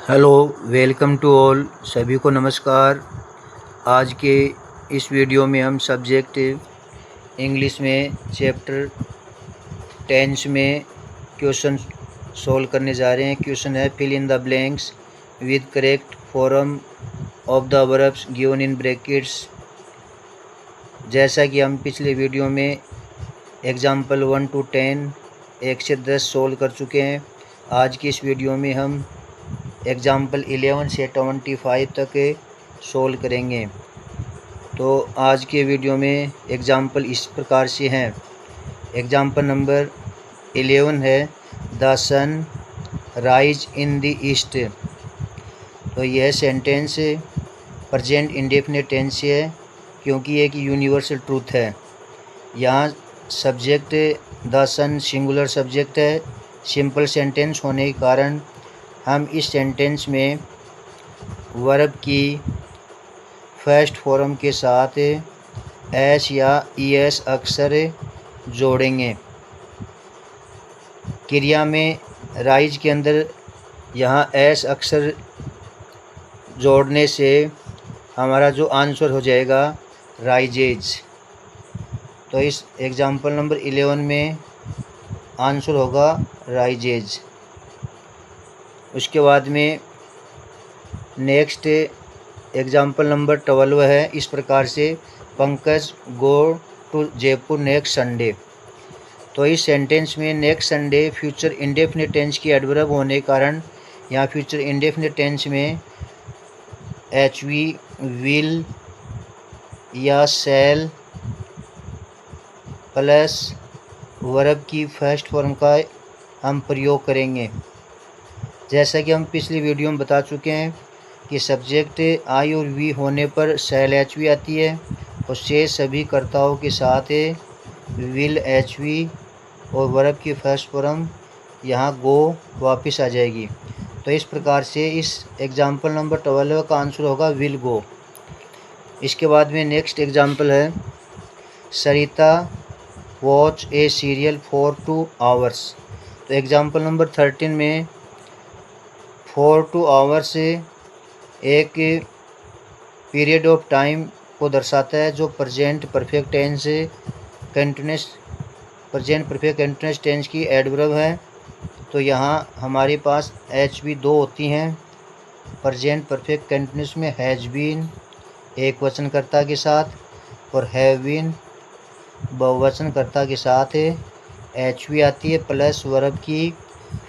Hello, welcome to all. सभी को नमस्कार। आज के इस वीडियो में हम सब्जेक्ट इंग्लिश में चैप्टर टेंस में क्वेश्चन सॉल्व करने जा रहे हैं। क्वेश्चन है fill in the blanks with correct form of the verbs given in brackets. जैसा कि हम पिछले वीडियो में एग्जाम्पल 1 to 10 1 से 10 सॉल्व कर चुके हैं। आज की इस वीडियो में हम एग्जाम्पल 11 से 25 तक सॉल्व करेंगे। तो आज के वीडियो में एग्जाम्पल इस प्रकार से हैं। एग्जाम्पल नंबर 11 है the sun rise in the east. तो यह सेंटेंस प्रेजेंट इंडेफिनिट टेंस है क्योंकि एक यूनिवर्सल ट्रूथ है। यहाँ subject the sun singular subject है। सिंपल सेंटेंस होने के कारण हम इस सेंटेंस में वर्ब की फर्स्ट फॉर्म के साथ एस या ईएस अक्षर जोड़ेंगे। क्रिया में राइज के अंदर यहाँ एस अक्षर जोड़ने से हमारा जो आंसर हो जाएगा राइजेज। तो इस एग्जाम्पल नंबर 11 में आंसर होगा राइजेज। उसके बाद में नेक्स्ट एग्जाम्पल नंबर 12 है इस प्रकार से Pankaj go to Jaipur next Sunday. तो इस सेंटेंस में next Sunday future indefinite tense की एडवर्ब होने के कारण यहाँ फ्यूचर इंडेफिनिट टेंस में एच वी विल या सेल प्लस वर्ब की फर्स्ट फॉर्म का हम प्रयोग करेंगे। जैसा कि हम पिछली वीडियो में बता चुके हैं कि सब्जेक्ट आई और वी होने पर सेल एच वी आती है और शेष सभी कर्ताओं के साथ विल एच वी और वर्ब की फर्स्ट फॉर्म यहाँ गो वापस आ जाएगी। तो इस प्रकार से इस एग्जाम्पल नंबर 12 का आंसर होगा विल गो। इसके बाद में नेक्स्ट एग्जाम्पल है Sarita watch a serial for 2 hours। तो एग्जाम्पल नंबर 13 में 4 to hours एक पीरियड ऑफ टाइम को दर्शाता है जो प्रेजेंट परफेक्ट कंटिन्यूस टेंस की एडवर्ब है। तो यहाँ हमारे पास एच बी 2 होती हैं। प्रेजेंट परफेक्ट कंटिन्यूस में हैज बीन एक वचनकर्ता के साथ और हैव बीन बहुवचनकर्ता के साथ एच वी आती है प्लस वर्ब की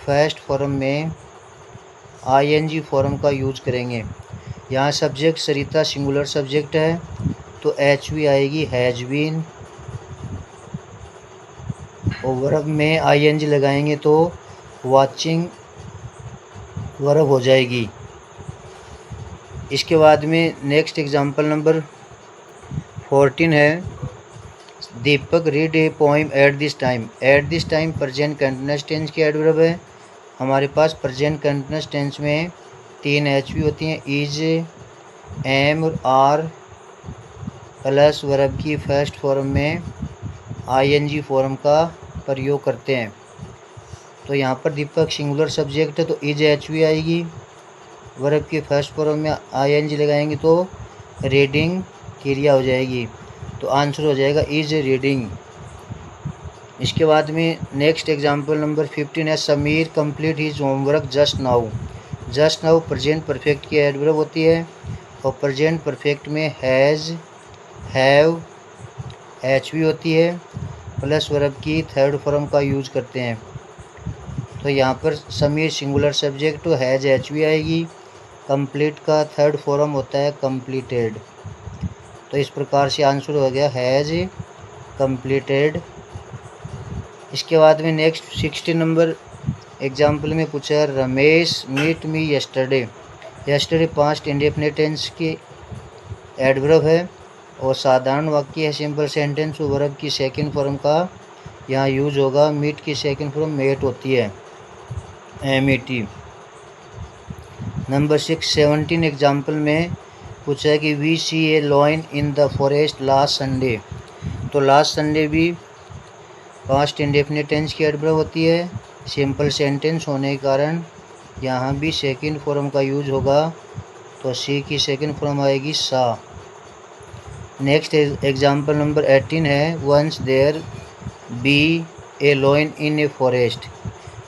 फर्स्ट फॉर्म में आईएनजी फॉर्म का यूज करेंगे। यहाँ सब्जेक्ट सरिता सिंगुलर सब्जेक्ट है तो एच वी आएगी हैज बीन और वर्ब में आईएनजी लगाएंगे तो वाचिंग वर्ब हो जाएगी। इसके बाद में नेक्स्ट एग्जांपल नंबर 14 है Deepak read a poem at this time. At this time present continuous tense की एडवर्ब है। हमारे पास प्रेजेंट कंटिन्यूस टेंस में 3 एच वी होती हैं इज एम और आर प्लस वर्ब की फर्स्ट फॉर्म में आईएनजी फॉर्म का प्रयोग करते हैं। तो यहाँ पर दीपक सिंगुलर सब्जेक्ट है तो इज एच वी आएगी। वर्ब की फर्स्ट फॉर्म में आईएनजी लगाएंगे तो रीडिंग क्रिया हो जाएगी। तो आंसर हो जाएगा इज रीडिंग। इसके बाद में नेक्स्ट एग्जांपल नंबर 15 है Sameer complete his homework just now. Just now present perfect की एडवर्ब होती है और प्रेजेंट परफेक्ट में हैज़ हैव एच वी होती है प्लस वर्ब की थर्ड फॉर्म का यूज करते हैं। तो यहाँ पर समीर सिंगुलर सब्जेक्ट तो हैज़ एच वी आएगी। कंप्लीट का थर्ड फॉर्म होता है कंप्लीटेड। तो इस प्रकार से आंसर हो गया हैज़ कंप्लीटेड। इसके बाद में नेक्स्ट 16 नंबर एग्जाम्पल में पूछा है Ramesh meet me yesterday. Yesterday past indefinite tense की एडवर्ब है और साधारण वाक्य है सिंपल सेंटेंस और वर्ब की सेकंड फॉर्म का यहाँ यूज होगा। मीट की सेकंड फॉर्म मेट होती है MET। नंबर 17 एग्जाम्पल में पूछा है कि we see a lion in the forest last Sunday. तो लास्ट संडे भी पास्ट इंडेफिनिट टेंस की एडवर्ब होती है। सिंपल सेंटेंस होने के कारण यहाँ भी सेकंड फॉर्म का यूज होगा, तो सी की सेकंड फॉर्म आएगी सा। नेक्स्ट एग्जाम्पल नंबर 18 है, once there be a lion in a forest.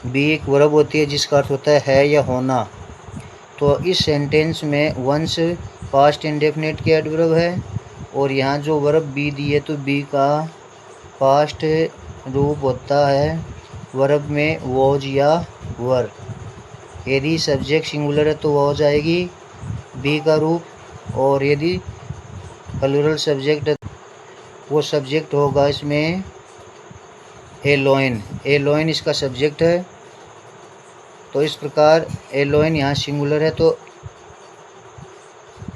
Be एक वर्ब होती है जिसका अर्थ होता है या होना। तो इस सेंटेंस में वंस पास्ट इंडेफिनिट के एडवर्ब है, और यहाँ जो वर्ब बी दी है तो बी का पास्ट रूप होता है वर्ब में वॉज या वर। यदि सब्जेक्ट सिंगुलर है तो वॉज आएगी बी का रूप, और यदि प्लूरल सब्जेक्ट है वो सब्जेक्ट होगा इसमें ए लॉइन। ए लॉइन इसका सब्जेक्ट है। तो इस प्रकार ए लॉइन यहाँ सिंगुलर है तो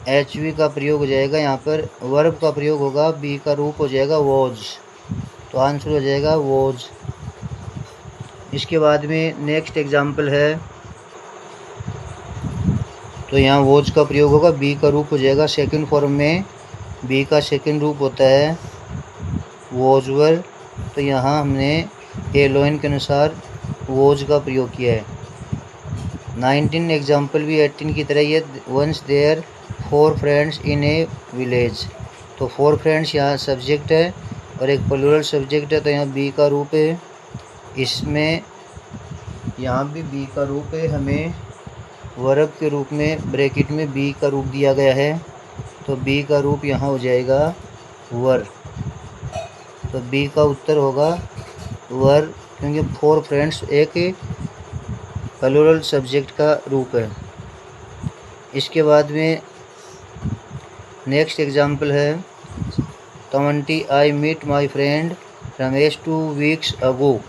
एच वी का प्रयोग हो जाएगा, यहाँ पर वर्ब का प्रयोग होगा, बी का रूप हो जाएगा वॉज। तो आंसर हो जाएगा वॉज। इसके बाद में नेक्स्ट एग्जाम्पल है, तो यहाँ वॉज का प्रयोग होगा, बी का रूप हो जाएगा सेकंड फॉर्म में। बी का सेकंड रूप होता है वॉजवर। तो यहाँ हमने ए लॉइन के अनुसार वॉज का प्रयोग किया है। 19 एग्जाम्पल भी 18 की तरह ये, once there 4 friends in a village. तो 4 फ्रेंड्स यहाँ सब्जेक्ट है और एक प्लूरल सब्जेक्ट है, तो यहाँ बी का रूप है। इसमें यहाँ भी बी का रूप है, हमें वर्ब के रूप में ब्रैकेट में बी का रूप दिया गया है, तो बी का रूप यहाँ हो जाएगा वर। तो बी का उत्तर होगा वर, क्योंकि 4 फ्रेंड्स एक प्लूरल सब्जेक्ट का रूप है। इसके बाद में नेक्स्ट एग्जाम्पल है, 20 I meet my friend Ramesh 2 weeks ago.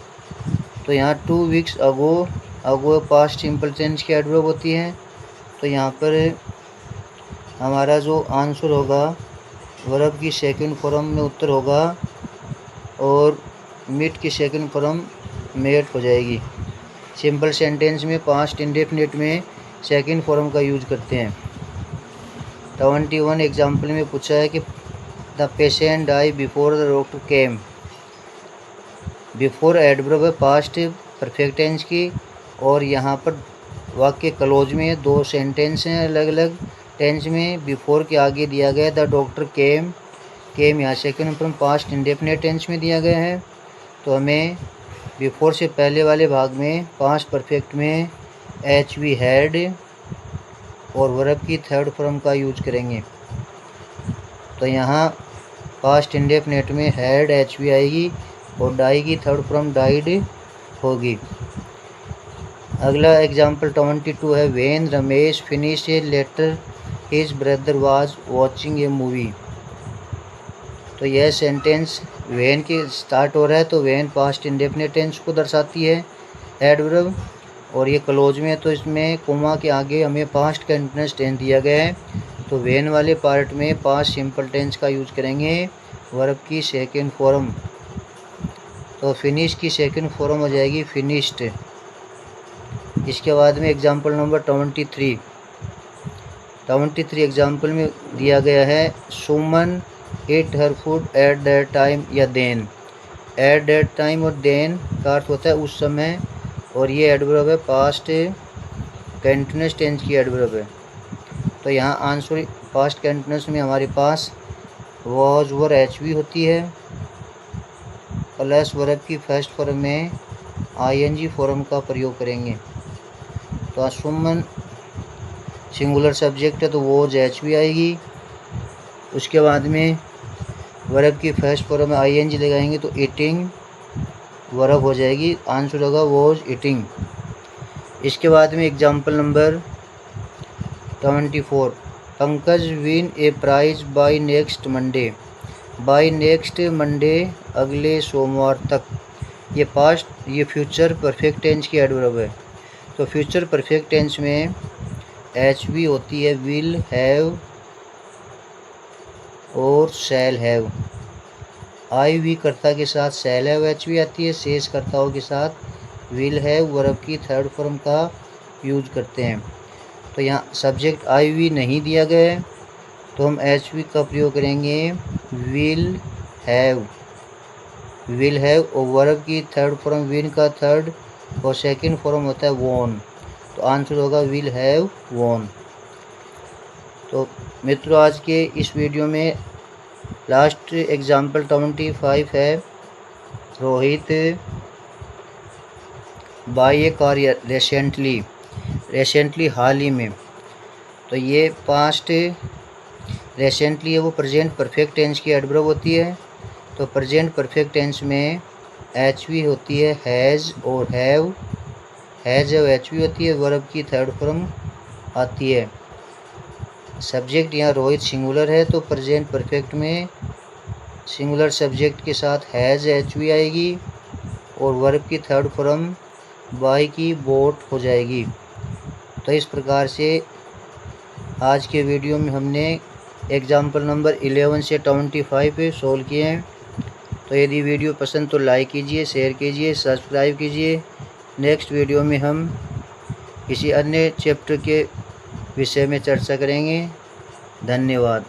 तो यहाँ 2 weeks ago past simple tense की एडवर्ब होती है। तो यहाँ पर हमारा जो आंसर होगा वर्ब की सेकंड फॉर्म में उत्तर होगा, और मीट की सेकंड फॉर्म मेट हो जाएगी। सिंपल सेंटेंस में पास्ट इंडेफिनिट में सेकंड फॉर्म का यूज करते हैं। 21 एग्जाम्पल में पूछा है कि the patient die before the doctor came. Before adverb है पास्ट परफेक्ट टेंस की, और यहाँ पर वाक्य क्लोज में 2 सेंटेंस हैं अलग अलग टेंस में। बिफोर के आगे दिया गया द डॉक्टर केम। केम यहाँ second form past indefinite tense में दिया गया है। तो हमें बिफोर से पहले वाले भाग में पास्ट परफेक्ट में एच वी हैड और वर्ब की थर्ड फॉर्म का यूज करेंगे। तो यहाँ पास्ट इंडेफिनिट में हैड एच वी आएगी और डाई की थर्ड फॉर्म डाइड होगी। अगला एग्जाम्पल 22 है, when Ramesh finish a letter his brother was watching a movie. तो यह सेंटेंस व्हेन के स्टार्ट हो रहा है, तो व्हेन पास्ट इंडेफिनिट टेंस को दर्शाती है एडवर्ब, और ये क्लोज में है तो इसमें कोमा के आगे हमें पास्ट कंटिन्यूअस टेंस दिया गया है। तो व्हेन वाले पार्ट में पास्ट सिंपल टेंस का यूज करेंगे वर्ब की सेकंड फॉर्म। तो फिनिश की सेकंड फॉर्म हो जाएगी फिनिश्ड। इसके बाद में एग्जाम्पल नंबर 23 एग्जाम्पल में दिया गया है, सुमन ईट हर फूड एट दैट टाइम या देन। एट दैट टाइम और देन का अर्थ होता है उस समय, और ये एडवर्ब है पास्ट कंटिन्यूअस टेंस की एडवर्ब है। तो यहाँ आंसर पास्ट कंटिन्यूअस में हमारे पास वॉज वर एच वी होती है, प्लस वर्ब की फर्स्ट फॉर्म में आईएनजी फॉर्म का प्रयोग करेंगे। तो सुमन सिंगुलर सब्जेक्ट है तो वॉज एच वी आएगी। उसके बाद में वर्ब की फर्स्ट फॉर्म में आईएनजी लगाएंगे तो ईटिंग वर्ब हो जाएगी, आंसर होगा वॉज ईटिंग। इसके बाद में example number 24, Pankaj win a prize by next Monday. By next Monday अगले सोमवार तक। ये फ्यूचर परफेक्ट टेंस की एडवर्ब है। तो फ्यूचर परफेक्ट टेंस में एच वी होती है विल हैव और शैल हैव। आई वी कर्ता के साथ शैल हैव एच वी आती है, शेष कर्ताओं के साथ विल हैव वर्ब की थर्ड फॉर्म का यूज करते हैं। तो यहाँ सब्जेक्ट आई वी नहीं दिया गया है तो हम एच वी का प्रयोग करेंगे विल हैव। विल हैव और वर्ब की थर्ड फॉर्म विन का थर्ड और सेकंड फॉर्म होता है वॉन। तो आंसर होगा विल हैव वॉन। तो मित्रों आज के इस वीडियो में लास्ट एग्जाम्पल 25 है, रोहित बाय ए कार रिसेंटली हाल ही में। तो ये पास्ट रिसेंटली है वो प्रेजेंट परफेक्ट टेंस की एडवर्ब होती है। तो प्रेजेंट परफेक्ट टेंस में HV होती है हैज़ और हैव, हैज़ और HV होती है, वर्ब की थर्ड फॉर्म आती है। सब्जेक्ट यहाँ रोहित सिंगुलर है तो प्रेजेंट परफेक्ट में सिंगुलर सब्जेक्ट के साथ हैज़ HV आएगी और वर्ब की थर्ड फॉर्म बाय की बोट हो जाएगी। तो इस प्रकार से आज के वीडियो में हमने एग्जाम्पल नंबर 11 से 25 सोल्व किए हैं। तो यदि वीडियो पसंद तो लाइक कीजिए, शेयर कीजिए, सब्सक्राइब कीजिए। नेक्स्ट वीडियो में हम किसी अन्य चैप्टर के विषय में चर्चा करेंगे। धन्यवाद।